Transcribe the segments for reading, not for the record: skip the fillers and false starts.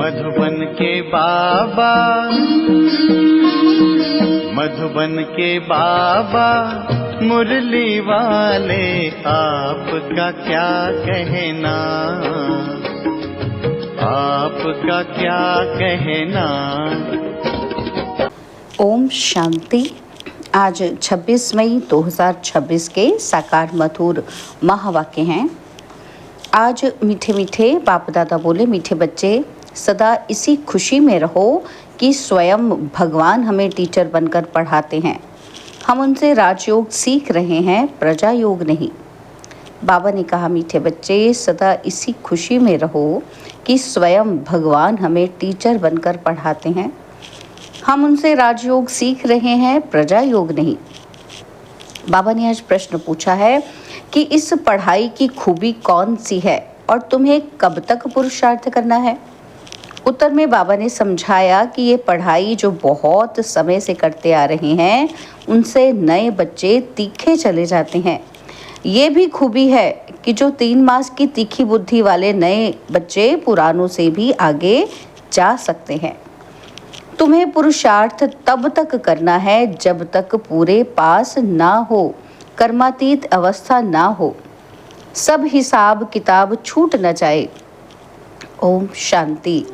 मधुबन के बाबा, मधुबन के बाबा मुरली वाले, आपका क्या कहना, आपका क्या कहना। ओम शांति। आज 26 मई 2026 के साकार मधुर महावाक्य हैं। आज मीठे मीठे बाप दादा बोले, मीठे बच्चे सदा इसी खुशी में रहो कि स्वयं भगवान हमें टीचर बनकर पढ़ाते हैं। हम उनसे राजयोग सीख रहे हैं, प्रजा योग नहीं। बाबा ने कहा, मीठे बच्चे सदा इसी खुशी में रहो कि स्वयं भगवान हमें टीचर बनकर पढ़ाते हैं। हम उनसे राजयोग सीख रहे हैं, प्रजा योग नहीं। बाबा ने आज प्रश्न पूछा है कि इस पढ़ाई की खूबी कौन सी है और तुम्हें कब तक पुरुषार्थ करना है। उत्तर में बाबा ने समझाया कि ये पढ़ाई जो बहुत समय से करते आ रहे हैं, उनसे नए बच्चे तीखे चले जाते हैं। ये भी खूबी है कि जो 3 मास की तीखी बुद्धि वाले नए बच्चे पुरानों से भी आगे जा सकते हैं। तुम्हें पुरुषार्थ तब तक करना है जब तक पूरे पास ना हो, कर्मातीत अवस्था ना हो, सब हिसाब किताब छूट न जाए। ओम शांति।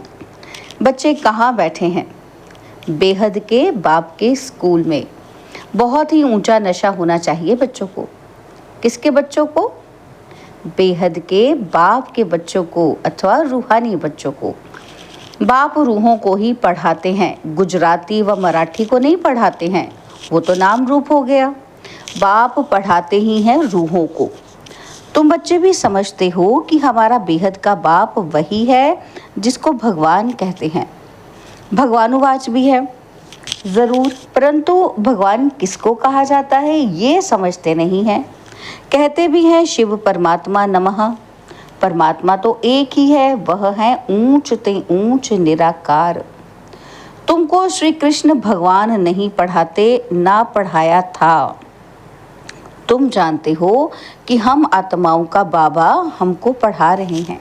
बच्चे कहाँ बैठे हैं? बेहद के बाप के स्कूल में। बहुत ही ऊंचा नशा होना चाहिए बच्चों को। किसके बच्चों को? बेहद के बाप के बच्चों को अथवा रूहानी बच्चों को। बाप रूहों को ही पढ़ाते हैं, गुजराती व मराठी को नहीं पढ़ाते हैं, वो तो नाम रूप हो गया। बाप पढ़ाते ही हैं रूहों को। तुम बच्चे भी समझते हो कि हमारा बेहद का बाप वही है जिसको भगवान कहते हैं। भगवानुवाच भी है ज़रूर, परंतु भगवान किसको कहा जाता है ये समझते नहीं हैं। कहते भी हैं शिव परमात्मा नमः। परमात्मा तो एक ही है, वह है ऊंच ते ऊंच निराकार। तुमको श्री कृष्ण भगवान नहीं पढ़ाते, ना पढ़ाया था। तुम जानते हो कि हम आत्माओं का बाबा हमको पढ़ा रहे हैं।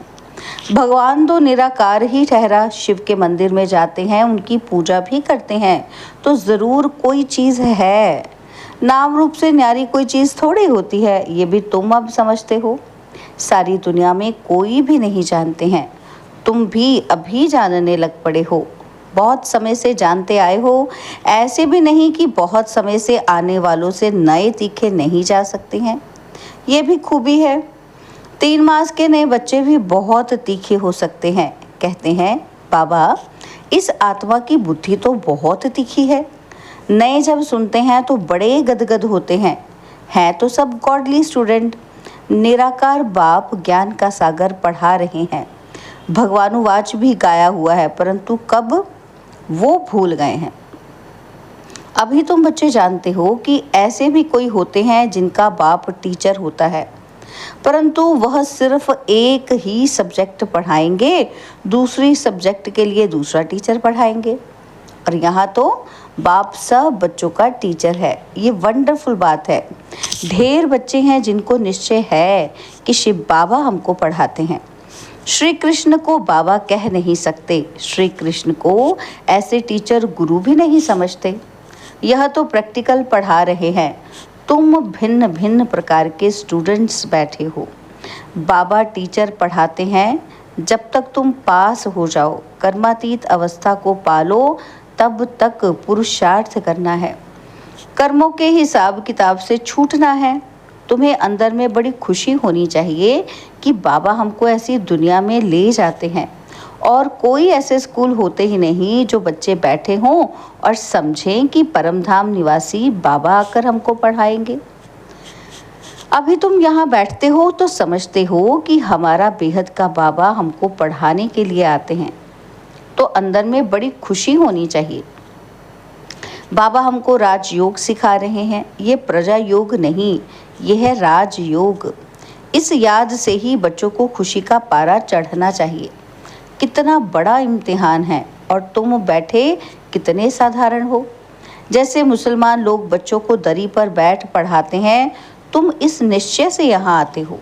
भगवान तो निराकार ही ठहरा। शिव के मंदिर में जाते हैं, उनकी पूजा भी करते हैं, तो ज़रूर कोई चीज़ है। नाम रूप से न्यारी कोई चीज़ थोड़ी होती है, ये भी तुम अब समझते हो। सारी दुनिया में कोई भी नहीं जानते हैं, तुम भी अभी जानने लग पड़े हो। बहुत समय से जानते आए हो, ऐसे भी नहीं कि बहुत समय से आने वालों से नए तीखे नहीं जा सकते हैं। ये भी खूबी है। 3 मास के नए बच्चे भी बहुत तीखे हो सकते हैं। कहते हैं, बाबा इस आत्मा की बुद्धि तो बहुत तीखी है। नए जब सुनते हैं तो बड़े गदगद होते हैं तो सब गॉडली स्टूडेंट। निराकार बाप ज्ञान का सागर पढ़ा रहे हैं। भगवानुवाच भी गाया हुआ है, परंतु कब वो भूल गए हैं। अभी तुम बच्चे जानते हो कि ऐसे भी कोई होते हैं जिनका बाप टीचर होता है, परंतु वह सिर्फ एक ही सब्जेक्ट पढ़ाएंगे, दूसरी सब्जेक्ट के लिए दूसरा टीचर पढ़ाएंगे। और यहाँ तो बाप सब बच्चों का टीचर है। ये वंडरफुल बात है। ढेर बच्चे हैं जिनको निश्चय है कि शिव बाबा हमको पढ़ाते हैं। श्री कृष्ण को बाबा कह नहीं सकते, श्री कृष्ण को ऐसे टीचर गुरु भी नहीं समझते। यह तो प्रैक्टिकल पढ़ा रहे हैं। तुम भिन्न भिन्न प्रकार के स्टूडेंट्स बैठे हो। बाबा टीचर पढ़ाते हैं। जब तक तुम पास हो जाओ, कर्मातीत अवस्था को पालो, तब तक पुरुषार्थ करना है। कर्मों के हिसाब किताब से छूटना है। तुम्हें अंदर में बड़ी खुशी होनी चाहिए कि बाबा हमको ऐसी दुनिया में ले जाते हैं। और कोई ऐसे स्कूल होते ही नहीं जो बच्चे बैठे हों और समझें कि परमधाम निवासी बाबा आकर हमको पढ़ाएंगे। अभी तुम यहाँ बैठते हो तो समझते हो कि हमारा बेहद का बाबा हमको पढ़ाने के लिए आते हैं, तो अंदर में बड़ी खुशी होनी चाहिए। बाबा हमको राजयोग सिखा रहे हैं। ये प्रजा योग नहीं, ये है राजयोग। इस याद से ही बच्चों को खुशी का पारा चढ़ना चाहिए। कितना बड़ा इम्तिहान है और तुम बैठे कितने साधारण हो। जैसे मुसलमान लोग बच्चों को दरी पर बैठ पढ़ाते हैं, तुम इस निश्चय से यहाँ आते हो।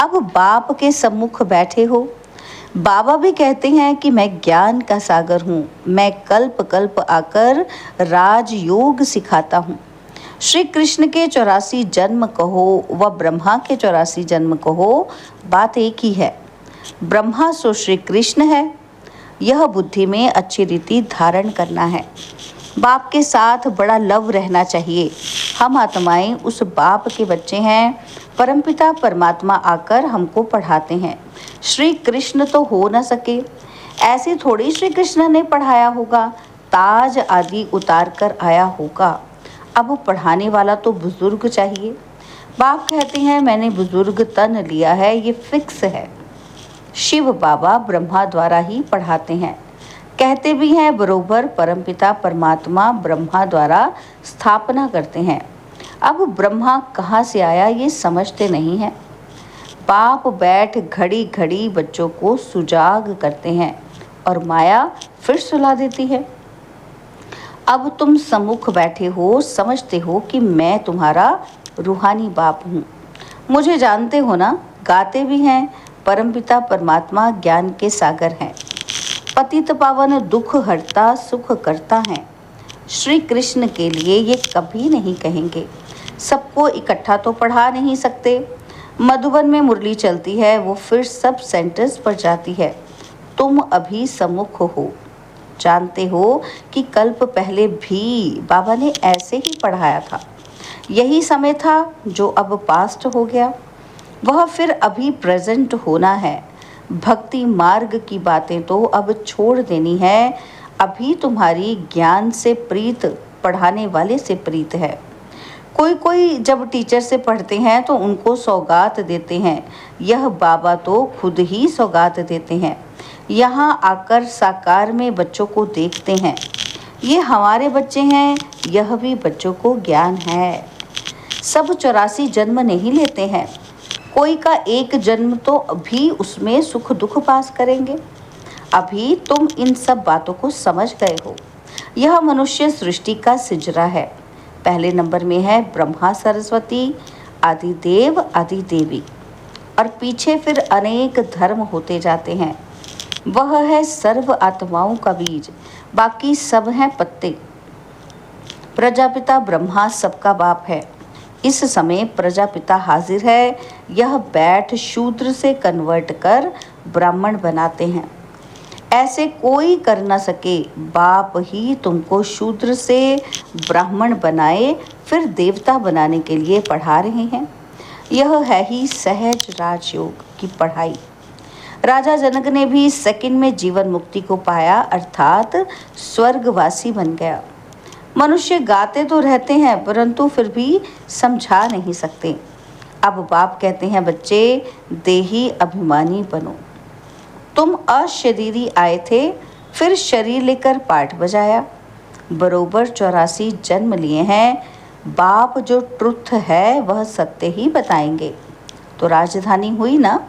अब बाप के सम्मुख बैठे हो। बाबा भी कहते हैं कि मैं ज्ञान का सागर हूँ, मैं कल्प कल्प आकर राजयोग सिखाता हूँ। श्री कृष्ण के 84 जन्म कहो व ब्रह्मा के 84 जन्म कहो, बात एक ही है। ब्रह्मा सो श्री कृष्ण है। यह बुद्धि में अच्छी रीति धारण करना है। बाप के साथ बड़ा लव रहना चाहिए। हम आत्माएं उस बाप के बच्चे हैं। परमपिता परमात्मा आकर हमको पढ़ाते हैं। श्री कृष्ण तो हो न सके, ऐसे थोड़ी श्री कृष्ण ने पढ़ाया होगा, ताज आदि उतार कर आया होगा। अब पढ़ाने वाला तो बुजुर्ग चाहिए। बाप कहते हैं मैंने बुजुर्ग तन लिया है, ये फिक्स है। शिव बाबा ब्रह्मा द्वारा ही पढ़ाते हैं। कहते भी हैं बरोबर परमपिता परमात्मा ब्रह्मा द्वारा स्थापना करते हैं। अब ब्रह्मा कहाँ से आया ये समझते नहीं हैं। बाप बैठ घड़ी घड़ी बच्चों को सुजाग करते हैं और माया फिर सुला देती है। अब तुम सम्मुख बैठे हो, समझते हो कि मैं तुम्हारा रूहानी बाप हूँ। मुझे जानते हो ना, गाते भी हैं परमपिता परमात्मा ज्ञान के सागर हैं। पतित पावन दुख हरता सुख करता है। श्री कृष्ण के लिए ये कभी नहीं कहेंगे। सबको इकट्ठा तो पढ़ा नहीं सकते। मधुबन में मुरली चलती है, वो फिर सब सेंटर्स पर जाती है। तुम अभी सम्मुख हो, जानते हो कि कल्प पहले भी बाबा ने ऐसे ही पढ़ाया था। यही समय था जो अब पास्ट हो गया, वह फिर अभी प्रेजेंट होना है। भक्ति मार्ग की बातें तो अब छोड़ देनी है। अभी तुम्हारी ज्ञान से प्रीत पढ़ाने वाले से प्रीत है। कोई कोई जब टीचर से पढ़ते हैं तो उनको सौगात देते हैं। यह बाबा तो खुद ही सौगात देते हैं। यहाँ आकर साकार में बच्चों को देखते हैं। ये हमारे बच्चे हैं, यह भी बच्चों को ज्ञान है। सब 84 जन्म नहीं लेते हैं। कोई का एक जन्म तो भी उसमें सुख दुख पास करेंगे। अभी तुम इन सब बातों को समझ गए हो। यह मनुष्य सृष्टि का सिजरा है। पहले नंबर में है ब्रह्मा सरस्वती आदि देव आदि देवी, और पीछे फिर अनेक धर्म होते जाते हैं। वह है सर्व आत्माओं का बीज, बाकी सब हैं पत्ते। प्रजापिता ब्रह्मा सबका बाप है। इस समय प्रजापिता हाजिर है। यह बैठ शूद्र से कन्वर्ट कर ब्राह्मण बनाते हैं। ऐसे कोई कर न सके। बाप ही तुमको शूद्र से ब्राह्मण बनाए, फिर देवता बनाने के लिए पढ़ा रहे हैं। यह है ही सहज राजयोग की पढ़ाई। राजा जनक ने भी सेकंड में जीवन मुक्ति को पाया, अर्थात स्वर्गवासी बन गया। मनुष्य गाते तो रहते हैं परंतु फिर भी समझा नहीं सकते। अब बाप कहते हैं बच्चे देही अभिमानी बनो। तुम अशरीरी आए थे, फिर शरीर लेकर पाठ बजाया। बरोबर 84 जन्म लिए हैं। बाप जो ट्रुथ है वह सत्य ही बताएंगे। तो राजधानी हुई ना।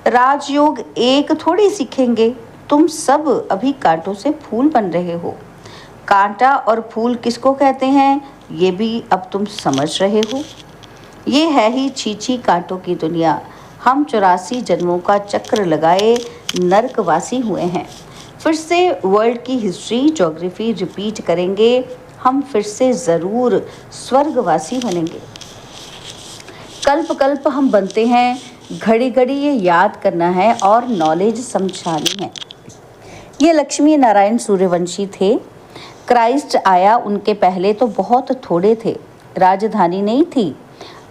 राजयोग एक थोड़ी सीखेंगे। तुम सब अभी कांटों से फूल बन रहे हो। कांटा और फूल किसको कहते हैं ये भी अब तुम समझ रहे हो। ये है ही छीछी कांटों की दुनिया। हम 84 जन्मों का चक्र लगाए नरकवासी हुए हैं। फिर से वर्ल्ड की हिस्ट्री ज्योग्राफी रिपीट करेंगे। हम फिर से ज़रूर स्वर्गवासी बनेंगे। कल्प कल्प हम बनते हैं। घड़ी घड़ी ये याद करना है और नॉलेज समझानी है। ये लक्ष्मी नारायण सूर्यवंशी थे। क्राइस्ट आया, उनके पहले तो बहुत थोड़े थे, राजधानी नहीं थी।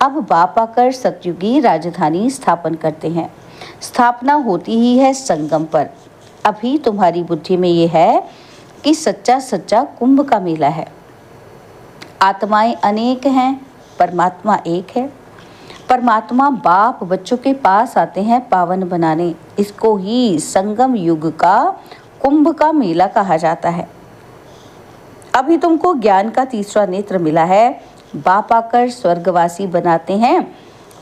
अब बाप आकर सतयुगी राजधानी स्थापन करते हैं। स्थापना होती ही है संगम पर। अभी तुम्हारी बुद्धि में ये है कि सच्चा सच्चा कुंभ का मेला है। आत्माएं अनेक हैं, परमात्मा एक है। परमात्मा बाप बच्चों के पास आते हैं पावन बनाने। इसको ही संगम युग का कुंभ का मेला कहा जाता है। अभी तुमको ज्ञान का तीसरा नेत्र मिला है। बाप आकर स्वर्गवासी बनाते हैं।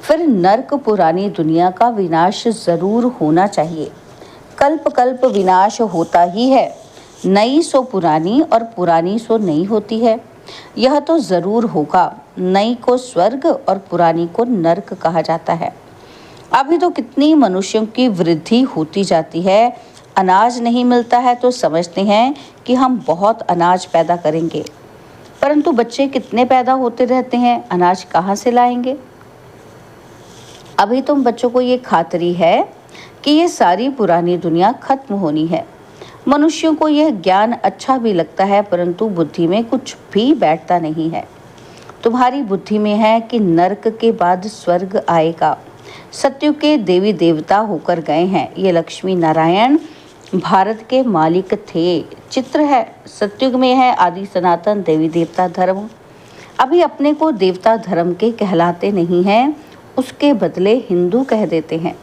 फिर नरक पुरानी दुनिया का विनाश जरूर होना चाहिए। कल्प कल्प विनाश होता ही है। नई सो पुरानी और पुरानी सो नई होती है। यह तो जरूर होगा। नई को स्वर्ग और पुरानी को नरक कहा जाता है। अभी तो कितनी मनुष्यों की वृद्धि होती जाती है। अनाज नहीं मिलता है तो समझते हैं कि हम बहुत अनाज पैदा करेंगे, परंतु बच्चे कितने पैदा होते रहते हैं, अनाज कहाँ से लाएंगे। अभी तुम बच्चों को ये खातरी है कि ये सारी पुरानी दुनिया खत्म होनी है। मनुष्यों को यह ज्ञान अच्छा भी लगता है, परंतु बुद्धि में कुछ भी बैठता नहीं है। तुम्हारी बुद्धि में है कि नरक के बाद स्वर्ग आएगा। सतयुग के देवी देवता होकर गए हैं। ये लक्ष्मी नारायण भारत के मालिक थे। चित्र है, सतयुग में है आदि सनातन देवी देवता धर्म। अभी अपने को देवता धर्म के कहलाते नहीं हैं, उसके बदले हिंदू कह देते हैं।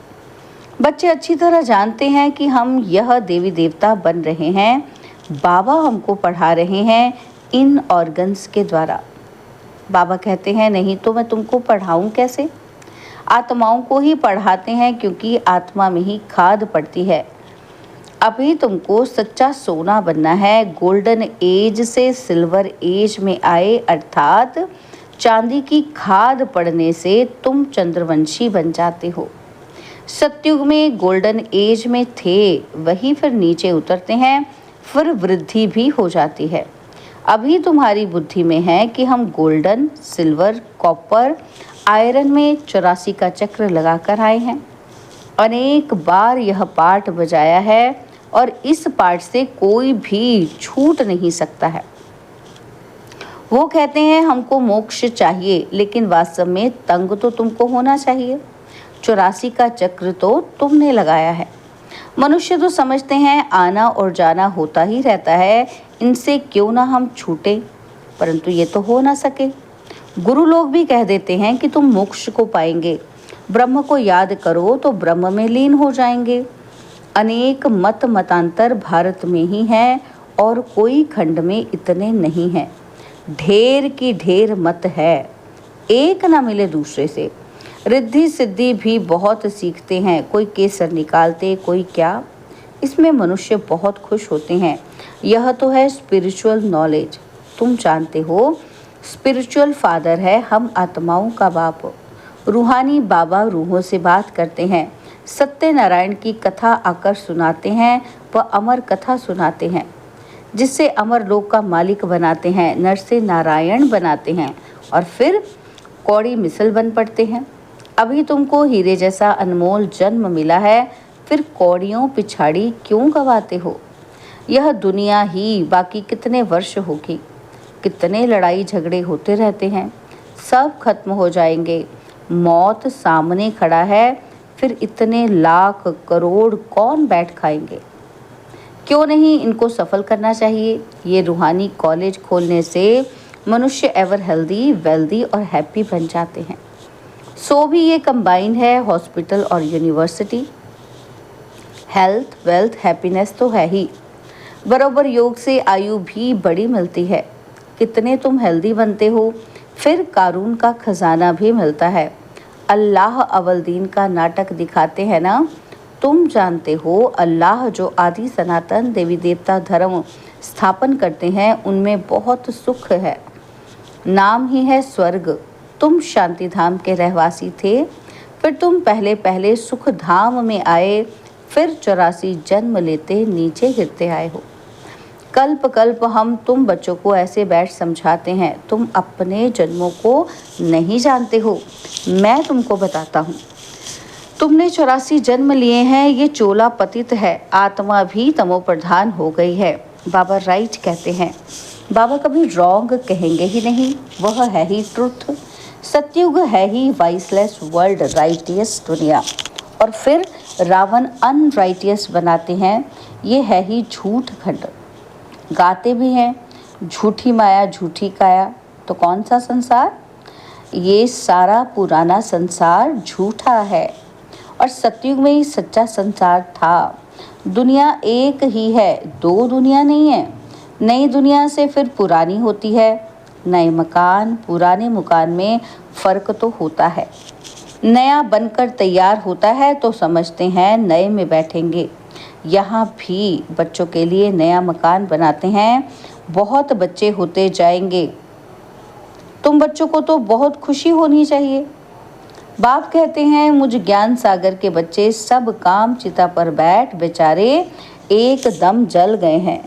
बच्चे अच्छी तरह जानते हैं कि हम यह देवी देवता बन रहे हैं। बाबा हमको पढ़ा रहे हैं इन ऑर्गन्स के द्वारा। बाबा कहते हैं नहीं तो मैं तुमको पढ़ाऊं कैसे। आत्माओं को ही पढ़ाते हैं क्योंकि आत्मा में ही खाद पड़ती है। अभी तुमको सच्चा सोना बनना है। गोल्डन एज से सिल्वर एज में आए, अर्थात चांदी की खाद पड़ने से तुम चंद्रवंशी बन जाते हो। सतयुग में गोल्डन एज में थे, वही फिर नीचे उतरते हैं, फिर वृद्धि भी हो जाती है। अभी तुम्हारी बुद्धि में है कि हम गोल्डन, सिल्वर, कॉपर, आयरन में 84 का चक्र लगाकर आए हैं। अनेक बार यह पाठ बजाया है और इस पाठ से कोई भी छूट नहीं सकता है। वो कहते हैं हमको मोक्ष चाहिए, लेकिन वास्तव में तंग तो तुमको होना चाहिए। 84 का चक्र तो तुमने लगाया है। मनुष्य तो समझते हैं आना और जाना होता ही रहता है, इनसे क्यों ना हम छूटे, परंतु ये तो हो ना सके। गुरु लोग भी कह देते हैं कि तुम मोक्ष को पाएंगे, ब्रह्म को याद करो तो ब्रह्म में लीन हो जाएंगे। अनेक मत मतांतर भारत में ही हैं और कोई खंड में इतने नहीं हैं। ढेर की ढेर मत है, एक ना मिले दूसरे से। रिद्धि सिद्धि भी बहुत सीखते हैं, कोई केसर निकालते, कोई क्या। इसमें मनुष्य बहुत खुश होते हैं। यह तो है स्पिरिचुअल नॉलेज। तुम जानते हो स्पिरिचुअल फादर है हम आत्माओं का बाप। रूहानी बाबा रूहों से बात करते हैं, सत्यनारायण की कथा आकर सुनाते हैं, वह अमर कथा सुनाते हैं जिससे अमर लोक का मालिक बनाते हैं, नर से नारायण बनाते हैं और फिर कौड़ी मिसल बन पड़ते हैं। अभी तुमको हीरे जैसा अनमोल जन्म मिला है, फिर कौड़ियों पिछाड़ी क्यों गवाते हो। यह दुनिया ही बाकी कितने वर्ष होगी, कितने लड़ाई झगड़े होते रहते हैं, सब खत्म हो जाएंगे। मौत सामने खड़ा है, फिर इतने लाख करोड़ कौन बैठ खाएंगे। क्यों नहीं इनको सफल करना चाहिए। ये रूहानी कॉलेज खोलने से मनुष्य एवर हेल्दी, वेल्दी और हैप्पी बन जाते हैं। सो भी ये कंबाइन है, हॉस्पिटल और यूनिवर्सिटी। हेल्थ, वेल्थ, हैप्पीनेस तो है ही, बराबर योग से आयु भी बड़ी मिलती है। कितने तुम हेल्दी बनते हो, फिर कारून का खजाना भी मिलता है। अल्लाह अव्वल दीन का नाटक दिखाते हैं ना। तुम जानते हो अल्लाह जो आदि सनातन देवी देवता धर्म स्थापन करते हैं, उनमें बहुत सुख है। नाम ही है स्वर्ग। तुम शांति धाम के रहवासी थे, फिर तुम पहले पहले सुख धाम में आए, फिर 84 जन्म लेते नीचे गिरते आए हो। कल्प कल्प हम तुम बच्चों को ऐसे बैठ समझाते हैं, तुम अपने जन्मों को नहीं जानते हो। मैं तुमको बताता हूँ, तुमने 84 जन्म लिए हैं, ये चोला पतित है, आत्मा भी तमो प्रधान हो गई है। बाबा राइट कहते हैं, बाबा कभी रॉन्ग कहेंगे ही नहीं, वह है ही ट्रुथ। सतयुग है ही वाइसलेस वर्ल्ड, राइटियस दुनिया, और फिर रावण अनराइटियस बनाते हैं, ये है ही झूठ खंड। गाते भी हैं झूठी माया झूठी काया, तो कौन सा संसार। ये सारा पुराना संसार झूठा है और सतयुग में ही सच्चा संसार था। दुनिया एक ही है, दो दुनिया नहीं है। नई दुनिया से फिर पुरानी होती है। नए मकान पुराने मकान में फ़र्क तो होता है। नया बनकर तैयार होता है तो समझते हैं नए में बैठेंगे। यहाँ भी बच्चों के लिए नया मकान बनाते हैं, बहुत बच्चे होते जाएंगे। तुम बच्चों को तो बहुत खुशी होनी चाहिए। बाप कहते हैं, मुझ ज्ञान सागर के बच्चे सब काम चिता पर बैठ बेचारे एकदम जल गए हैं।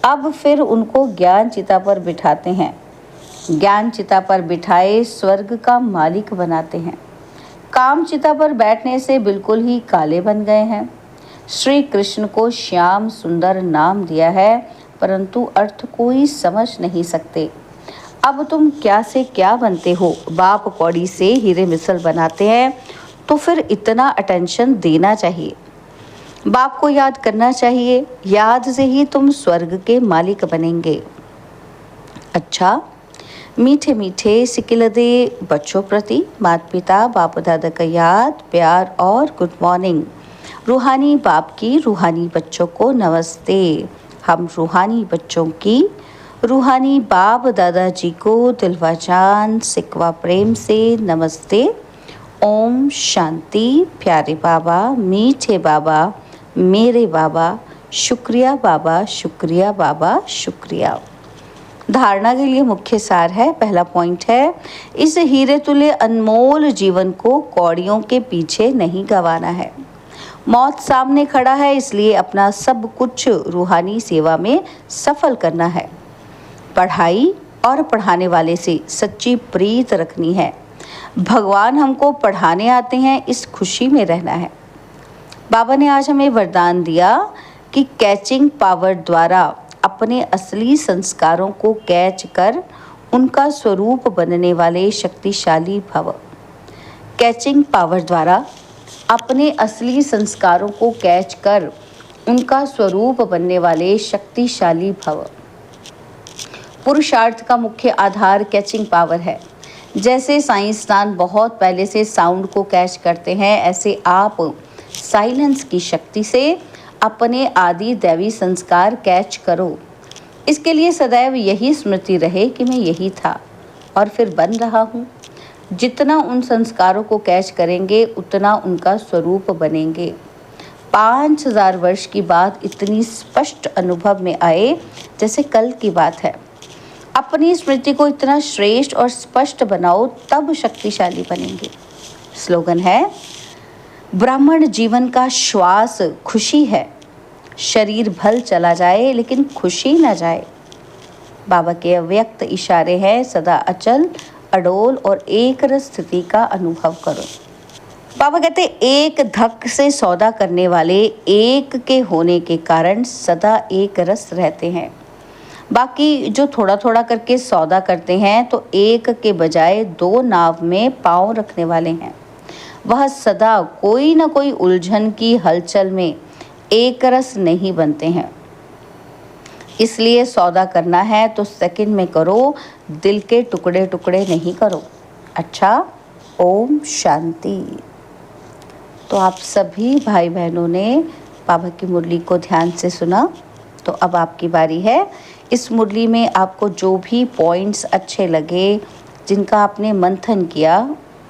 अब फिर उनको ज्ञान चिता पर बिठाते हैं। ज्ञान चिता पर बिठाए स्वर्ग का मालिक बनाते हैं। काम चिता पर बैठने से बिल्कुल ही काले बन गए हैं। श्री कृष्ण को श्याम सुंदर नाम दिया है, परंतु अर्थ कोई समझ नहीं सकते। अब तुम क्या से क्या बनते हो? बाप कौड़ी से हीरे मिसल बनाते हैं, तो फिर इतना अटेंशन देना चाहिए। बाप को याद करना चाहिए, याद से ही तुम स्वर्ग के मालिक बनेंगे। अच्छा, मीठे मीठे सिकिलदे बच्चों प्रति माता पिता बाप दादा का याद, प्यार और गुड मॉर्निंग। रूहानी बाप की रूहानी बच्चों को नमस्ते। हम रूहानी बच्चों की रूहानी बाप दादाजी को दिलवा जान सिकवा प्रेम से नमस्ते। ओम शांति। प्यारे बाबा, मीठे बाबा, मेरे बाबा, शुक्रिया बाबा, शुक्रिया बाबा, शुक्रिया। धारणा के लिए मुख्य सार है। पहला पॉइंट है, इस हीरे तुल्य अनमोल जीवन को कौड़ियों के पीछे नहीं गंवाना है। मौत सामने खड़ा है, इसलिए अपना सब कुछ रूहानी सेवा में सफल करना है। पढ़ाई और पढ़ाने वाले से सच्ची प्रीत रखनी है। भगवान हमको पढ़ाने आते हैं, इस खुशी में रहना है। बाबा ने आज हमें वरदान दिया कि कैचिंग पावर द्वारा अपने असली संस्कारों को कैच कर उनका स्वरूप बनने वाले शक्तिशाली भव। कैचिंग पावर द्वारा अपने असली संस्कारों को कैच कर उनका स्वरूप बनने वाले शक्तिशाली भव। पुरुषार्थ का मुख्य आधार कैचिंग पावर है। जैसे साइंसदान बहुत पहले से साउंड को कैच करते हैं, ऐसे आप साइलेंस की शक्ति से अपने आदि दैवी संस्कार कैच करो। इसके लिए सदैव यही स्मृति रहे कि मैं यही था और फिर बन रहा हूँ। जितना उन संस्कारों को कैच करेंगे, उतना उनका स्वरूप बनेंगे। 5000 वर्ष की बात इतनी स्पष्ट अनुभव में आए जैसे कल की बात है। अपनी स्मृति को इतना श्रेष्ठ और स्पष्ट बनाओ, तब शक्तिशाली बनेंगे। स्लोगन है, ब्राह्मण जीवन का श्वास खुशी है। शरीर भल चला जाए लेकिन खुशी न जाए। बाबा के अव्यक्त इशारे हैं, सदा अचल अडोल और एक रस स्थिति का अनुभव करो। बाबा कहते, एक धक से सौदा करने वाले एक के होने के कारण सदा एक रस रहते हैं। बाकी जो थोड़ा थोड़ा करके सौदा करते हैं, तो एक के बजाय 2 नाव में पाँव रखने वाले हैं। वह सदा कोई न कोई उलझन की हलचल में एक रस नहीं बनते हैं। इसलिए सौदा करना है तो सेकंड में करो, दिल के टुकड़े टुकड़े नहीं करो। अच्छा, ओम शांति। तो आप सभी भाई बहनों ने बाबा की मुरली को ध्यान से सुना, तो अब आपकी बारी है। इस मुरली में आपको जो भी पॉइंट्स अच्छे लगे, जिनका आपने मंथन किया,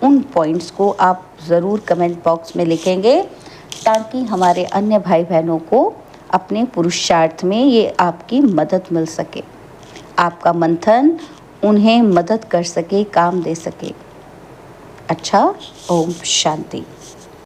उन पॉइंट्स को आप ज़रूर कमेंट बॉक्स में लिखेंगे, ताकि हमारे अन्य भाई बहनों को अपने पुरुषार्थ में ये आपकी मदद मिल सके। आपका मंथन उन्हें मदद कर सके, काम दे सके। अच्छा, ओम शांति।